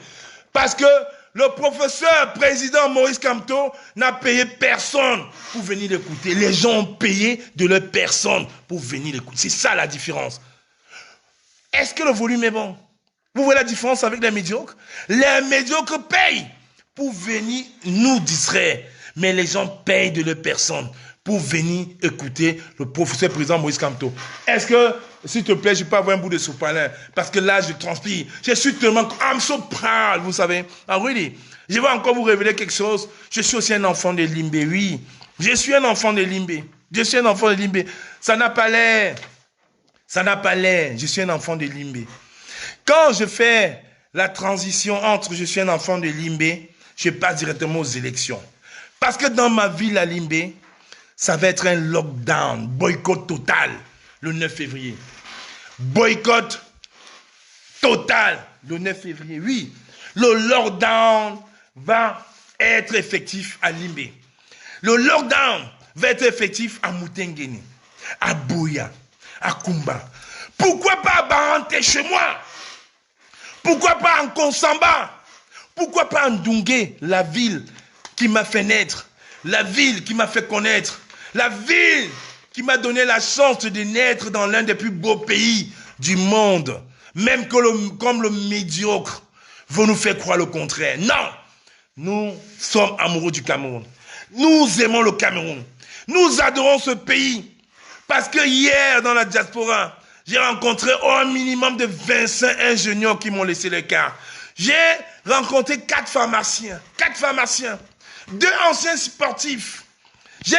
Parce que le professeur président Maurice Kamto n'a payé personne pour venir l'écouter. Les gens ont payé de leur personne pour venir l'écouter. C'est ça la différence. Est-ce que le volume est bon? Vous voyez la différence avec les médiocres? Les médiocres payent pour venir nous distraire. Mais les gens payent de leur personne pour venir écouter le professeur président Maurice Kamto. Est-ce que, s'il te plaît, je peux avoir un bout de sopalin? Parce que là, je transpire. Je suis tellement... I'm so proud, vous savez. Ah oui, je vais encore vous révéler quelque chose. Je suis aussi un enfant de Limbé, oui. Je suis un enfant de Limbé. Je suis un enfant de Limbé. Ça n'a pas l'air. Ça n'a pas l'air. Je suis un enfant de Limbé. Quand je fais la transition entre je suis un enfant de Limbé, je passe directement aux élections. Parce que dans ma ville à Limbé, ça va être un lockdown, boycott total, le 9 février. Boycott total, le 9 février. Oui, le lockdown va être effectif à Limbé. Le lockdown va être effectif à Moutengeni, à Bouya, à Kumba. Pourquoi pas à Baranté chez moi? Pourquoi pas en Konsamba? Pourquoi pas en Ndungue, la ville qui m'a fait naître, la ville qui m'a fait connaître, la ville qui m'a donné la chance de naître dans l'un des plus beaux pays du monde, même que comme le médiocre veut nous faire croire le contraire. Non, nous sommes amoureux du Cameroun. Nous aimons le Cameroun. Nous adorons ce pays. Parce que hier, dans la diaspora, j'ai rencontré un minimum de 25 ingénieurs qui m'ont laissé l'écart. J'ai rencontré 4 pharmaciens. 4 pharmaciens. 2 anciens sportifs. J'ai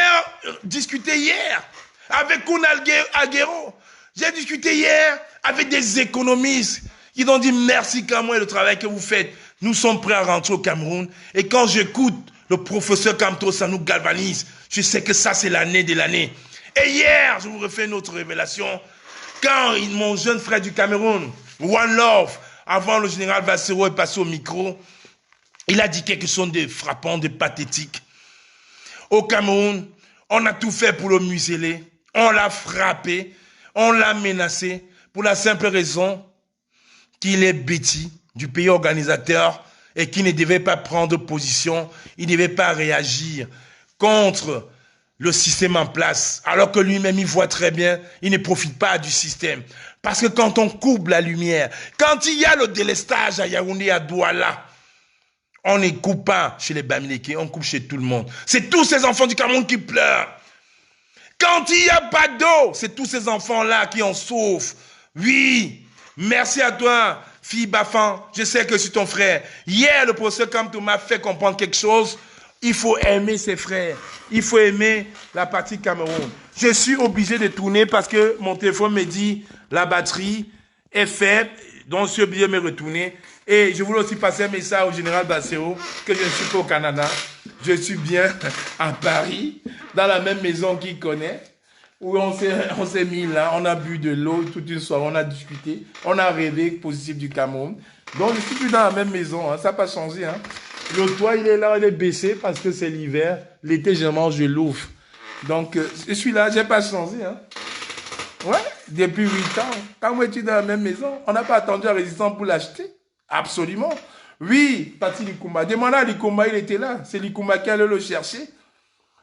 discuté hier avec Kunal Aguero. J'ai discuté hier avec des économistes qui ont dit merci Cameroun et le travail que vous faites. Nous sommes prêts à rentrer au Cameroun. Et quand j'écoute le professeur Kamto, ça nous galvanise. Je sais que ça, c'est l'année de l'année. Et hier, je vous refais une autre révélation. Quand mon jeune frère du Cameroun, One Love, avant le général Bassero est passé au micro, il a dit quelque chose de frappant, de pathétique. Au Cameroun, on a tout fait pour le museler. On l'a frappé, on l'a menacé pour la simple raison qu'il est bêtis du pays organisateur et qu'il ne devait pas prendre position, il ne devait pas réagir contre le système en place, alors que lui-même, il voit très bien, il ne profite pas du système. Parce que quand on coupe la lumière, quand il y a le délestage à Yaoundé, à Douala, on ne coupe pas chez les Bamileke, on coupe chez tout le monde. C'est tous ces enfants du Cameroun qui pleurent. Quand il n'y a pas d'eau, c'est tous ces enfants-là qui en souffrent. Oui, merci à toi, fille Bafan, je sais que c'est ton frère. Hier, le professeur Kamto m'a fait comprendre quelque chose. Il faut aimer ses frères. Il faut aimer la partie Cameroun. Je suis obligé de tourner parce que mon téléphone me dit la batterie est faible. Donc, je suis obligé de me retourner. Et je voulais aussi passer un message au général Bassero que je ne suis pas au Canada. Je suis bien à Paris, dans la même maison qu'il connaît, où on s'est mis là, on a bu de l'eau toute une soirée, on a discuté, on a rêvé positif du Cameroun. Donc, je suis plus dans la même maison, hein, ça n'a pas changé. Hein. Le toit, il est là, il est baissé parce que c'est l'hiver. L'été, je l'ouvre. Donc, je suis là, je n'ai pas changé. Hein. Ouais, depuis 8 ans. Quand moi, tu es dans la même maison, on n'a pas attendu la résistance pour l'acheter. Absolument. Oui, Pati Likoumba. Demandez à Likoumba, il était là. C'est Likoumba qui allait le chercher.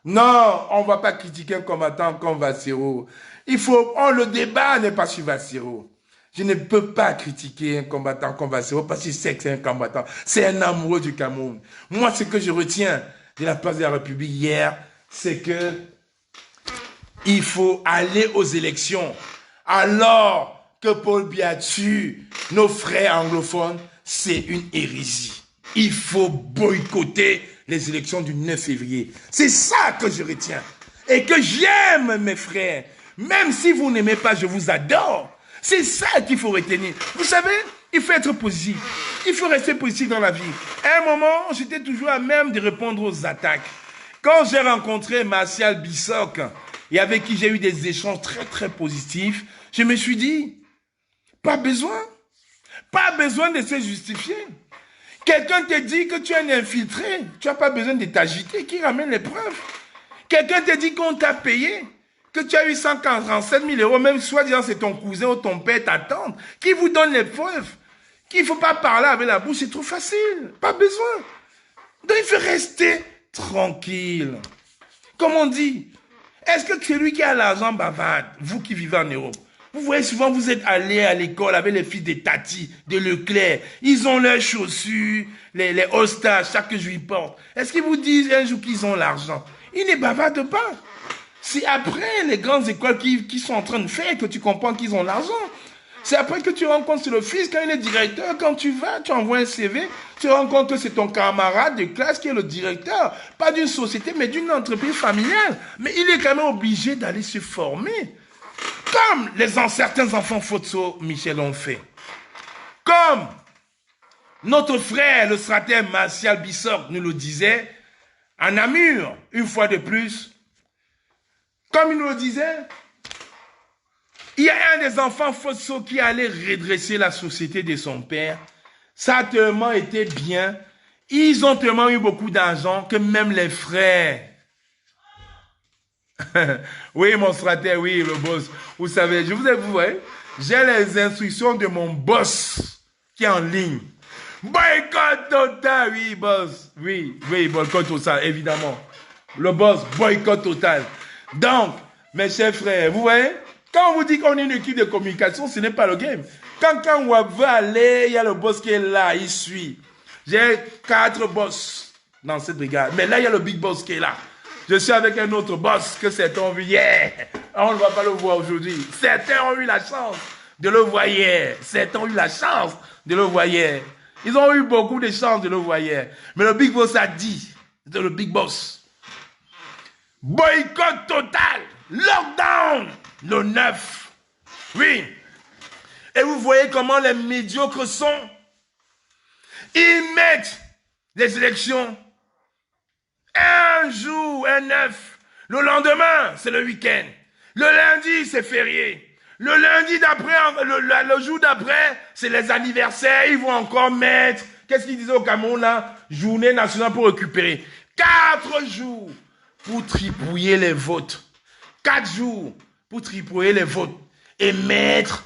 Non, on ne va pas critiquer un combattant comme Bassero. Le débat n'est pas sur Bassero. Je ne peux pas critiquer un combattant comme Bassero parce que je sais que c'est un combattant. C'est un amoureux du Cameroun. Moi, ce que je retiens de la place de la République hier, c'est que il faut aller aux élections. Alors que Paul Biya tue nos frères anglophones, c'est une hérésie. Il faut boycotter les élections du 9 février. C'est ça que je retiens. Et que j'aime, mes frères. Même si vous n'aimez pas, je vous adore. C'est ça qu'il faut retenir. Vous savez, il faut être positif. Il faut rester positif dans la vie. À un moment, j'étais toujours à même de répondre aux attaques. Quand j'ai rencontré Martial Bissoc, et avec qui j'ai eu des échanges très, très positifs, je me suis dit, pas besoin de se justifier. Quelqu'un te dit que tu es un infiltré, tu n'as pas besoin de t'agiter, qui ramène les preuves. Quelqu'un te dit qu'on t'a payé, que tu as eu 147 000 euros, même soit disant c'est ton cousin ou ton père t'attend, qui vous donne les preuves, qu'il ne faut pas parler avec la bouche, c'est trop facile, pas besoin. Donc il faut rester tranquille. Comme on dit, est-ce que celui qui a l'argent bavarde, vous qui vivez en Europe, vous voyez souvent, vous êtes allés à l'école avec les fils de Tati, de Leclerc. Ils ont leurs chaussures, les All-Stars, chaque jour ils portent. Est-ce qu'ils vous disent un jour qu'ils ont l'argent? Ils ne bavardent pas. C'est après les grandes écoles qui sont en train de faire que tu comprends qu'ils ont l'argent. C'est après que tu rencontres le fils, quand il est directeur, quand tu vas, tu envoies un CV, tu rends compte que c'est ton camarade de classe qui est le directeur. Pas d'une société, mais d'une entreprise familiale. Mais il est quand même obligé d'aller se former. Comme certains enfants Fotso Michel ont fait. Comme notre frère, le stratège Martial Bissoc, nous le disait, à Namur, une fois de plus. Comme il nous le disait, il y a un des enfants Fotso qui allait redresser la société de son père. Ça a tellement été bien. Ils ont tellement eu beaucoup d'argent que même les frères... Oui, mon stratège, oui, le boss. Vous savez, je vous avoue, hein, j'ai les instructions de mon boss qui est en ligne. Boycott total, oui, boss. Oui, boycott total, évidemment. Le boss, boycott total. Donc, mes chers frères, vous voyez, quand on vous dit qu'on est une équipe de communication, ce n'est pas le game. Quand on veut aller, il y a le boss qui est là, il suit. J'ai 4 boss dans cette brigade. Mais là, il y a le big boss qui est là. Je suis avec un autre boss que certains ont vu hier. On ne va pas le voir aujourd'hui. Certains ont eu la chance de le voir hier. Certains ont eu la chance de le voir hier. Ils ont eu beaucoup de chance de le voir hier. Mais le big boss a dit, c'est le big boss, boycott total, lockdown, le 9. Oui. Et vous voyez comment les médiocres sont. Ils mettent les élections un jour, un 9. Le lendemain, c'est le week-end. Le lundi, c'est férié. Le lundi d'après, le jour d'après, c'est les anniversaires. Ils vont encore mettre, qu'est-ce qu'ils disaient au Cameroun là? Journée nationale pour récupérer. 4 jours pour tripouiller les votes. 4 jours pour tripouiller les votes. Et mettre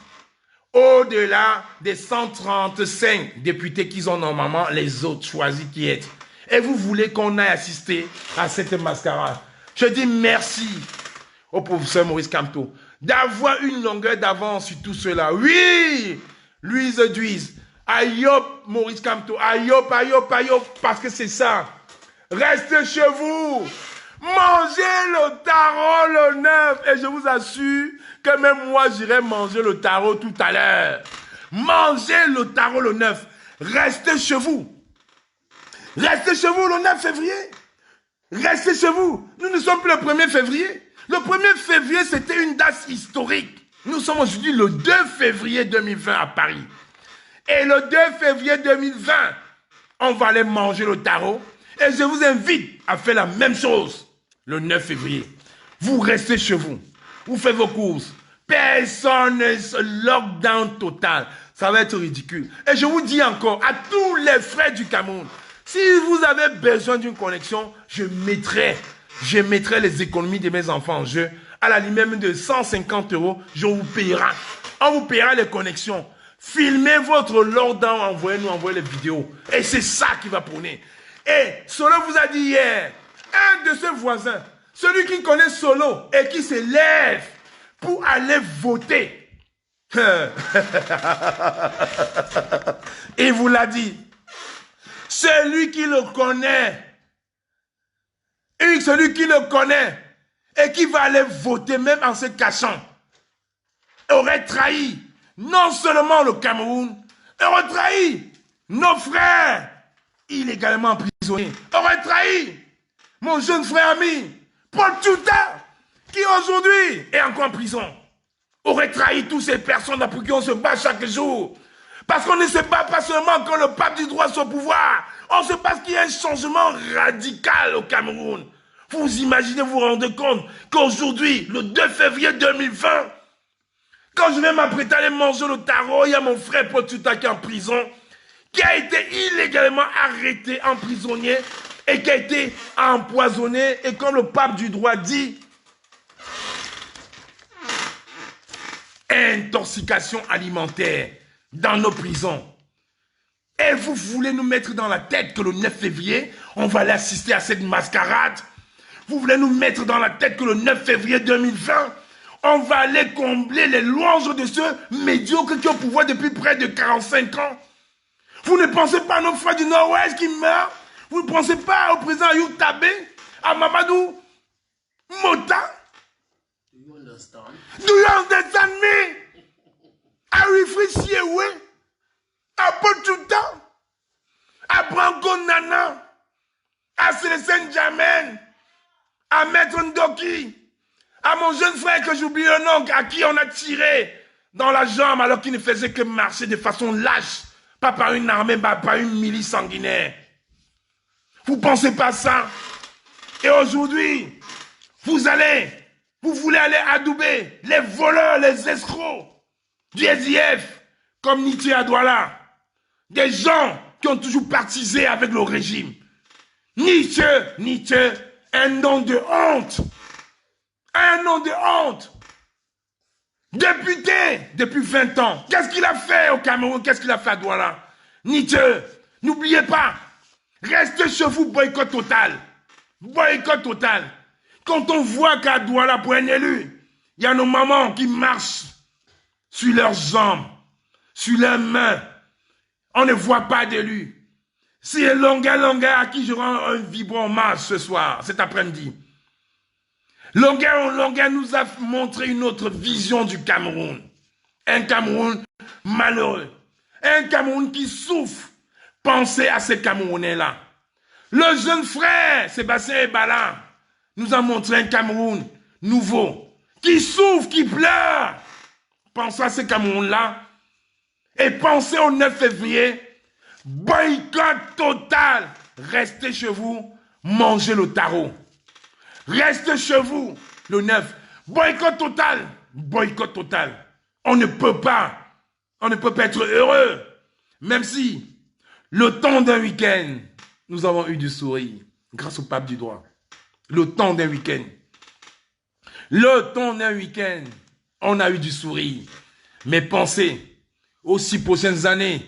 au-delà des 135 députés qu'ils ont normalement, les autres choisis qui être. Et vous voulez qu'on aille assister à cette mascarade. Je dis merci au professeur Maurice Kamto d'avoir une longueur d'avance sur tout cela. Oui, Louise Duise, Ayop Maurice Kamto, Ayop, parce que c'est ça. Restez chez vous. Mangez le tarot le 9. Et je vous assure que même moi, j'irai manger le tarot tout à l'heure. Mangez le tarot le 9. Restez chez vous. Restez chez vous le 9 février. Restez chez vous. Nous ne sommes plus le 1er février. Le 1er février, c'était une date historique. Nous sommes aujourd'hui le 2 février 2020 à Paris. Et le 2 février 2020, on va aller manger le tarot. Et je vous invite à faire la même chose le 9 février. Vous restez chez vous. Vous faites vos courses. Personne ne lockdown total. Ça va être ridicule. Et je vous dis encore, à tous les frères du Cameroun, si vous avez besoin d'une connexion, je mettrai les économies de mes enfants en jeu. À la limite même de 150 €, je vous payera. On vous payera les connexions. Filmez votre lockdown, envoyez les vidéos. Et c'est ça qui va prôner. Et Solo vous a dit hier, un de ses voisins, celui qui connaît Solo et qui se lève pour aller voter. Il vous l'a dit. Celui qui le connaît, et qui va aller voter même en se cachant, aurait trahi non seulement le Cameroun, aurait trahi nos frères illégalement emprisonnés, aurait trahi mon jeune frère ami, Paul Tchouta, qui aujourd'hui est encore en prison, aurait trahi toutes ces personnes pour qui on se bat chaque jour. Parce qu'on ne se bat pas seulement quand le pape du droit soit au pouvoir, on se bat qu'il y a un changement radical au Cameroun. Vous imaginez, vous rendez compte qu'aujourd'hui, le 2 février 2020, quand je vais m'apprêter à aller manger le tarot, il y a mon frère Paul Tchouta qui est en prison, qui a été illégalement arrêté, emprisonné, et qui a été empoisonné. Et comme le pape du droit dit, intoxication alimentaire dans nos prisons. Et vous voulez nous mettre dans la tête que le 9 février, on va aller assister à cette mascarade? Vous voulez nous mettre dans la tête que le 9 février 2020, on va aller combler les louanges de ceux médiocres qui ont au pouvoir depuis près de 45 ans? Vous ne pensez pas à nos frères du Nord-Ouest qui meurent? Vous ne pensez pas au président Ayou Tabé, à Mamadou Mota? Do you understand? Do you understand me? À Wilfried Siewe, à Paul Tchouta, à Branco Nana, à Célestin Jamen, à Maître Ndoki, à mon jeune frère que j'oublie le nom, à qui on a tiré dans la jambe alors qu'il ne faisait que marcher de façon lâche, pas par une armée, pas par une milice sanguinaire. Vous pensez pas ça? Et aujourd'hui, vous voulez aller adouber les voleurs, les escrocs du SDF, comme Nietzsche à Douala, des gens qui ont toujours partisé avec le régime. Nietzsche, un nom de honte. Un nom de honte. Député depuis 20 ans. Qu'est-ce qu'il a fait au Cameroun? Qu'est-ce qu'il a fait à Douala? Nietzsche, n'oubliez pas, restez chez vous, boycott total. Boycott total. Quand on voit qu'à Douala, pour un élu, il y a nos mamans qui marchent sur leurs jambes, sur leurs mains. On ne voit pas d'élu. C'est Longa à qui je rends un vibrant hommage ce soir, cet après-midi. Longa nous a montré une autre vision du Cameroun. Un Cameroun malheureux. Un Cameroun qui souffre. Pensez à ces Camerounais-là. Le jeune frère Sébastien Ebala nous a montré un Cameroun nouveau. Qui souffre, qui pleure. Pensez à ces Cameroun-là. Et pensez au 9 février. Boycott total. Restez chez vous. Mangez le tarot. Restez chez vous. Le 9. Boycott total. Boycott total. On ne peut pas être heureux. Même si, le temps d'un week-end, nous avons eu du sourire. Grâce au pape du droit. Le temps d'un week-end. Le temps d'un week-end, on a eu du sourire. Mais pensez aux 6 prochaines années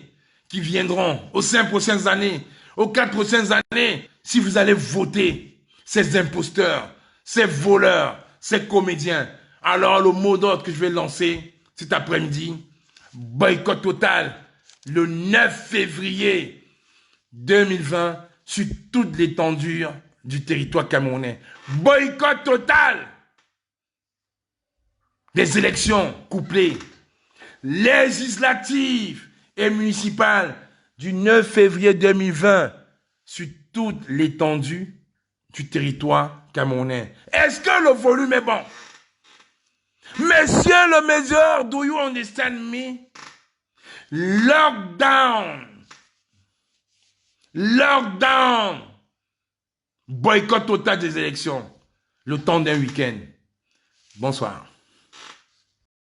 qui viendront, aux 5 prochaines années, aux 4 prochaines années, si vous allez voter ces imposteurs, ces voleurs, ces comédiens. Alors le mot d'ordre que je vais lancer cet après-midi, boycott total, le 9 février 2020, sur toute l'étendue du territoire camerounais. Boycott total des élections couplées, législatives et municipales du 9 février 2020 sur toute l'étendue du territoire camerounais. Est-ce que le volume est bon? Monsieur le Major, do you understand me? Lockdown. Lockdown. Boycott total des élections. Le temps d'un week-end. Bonsoir.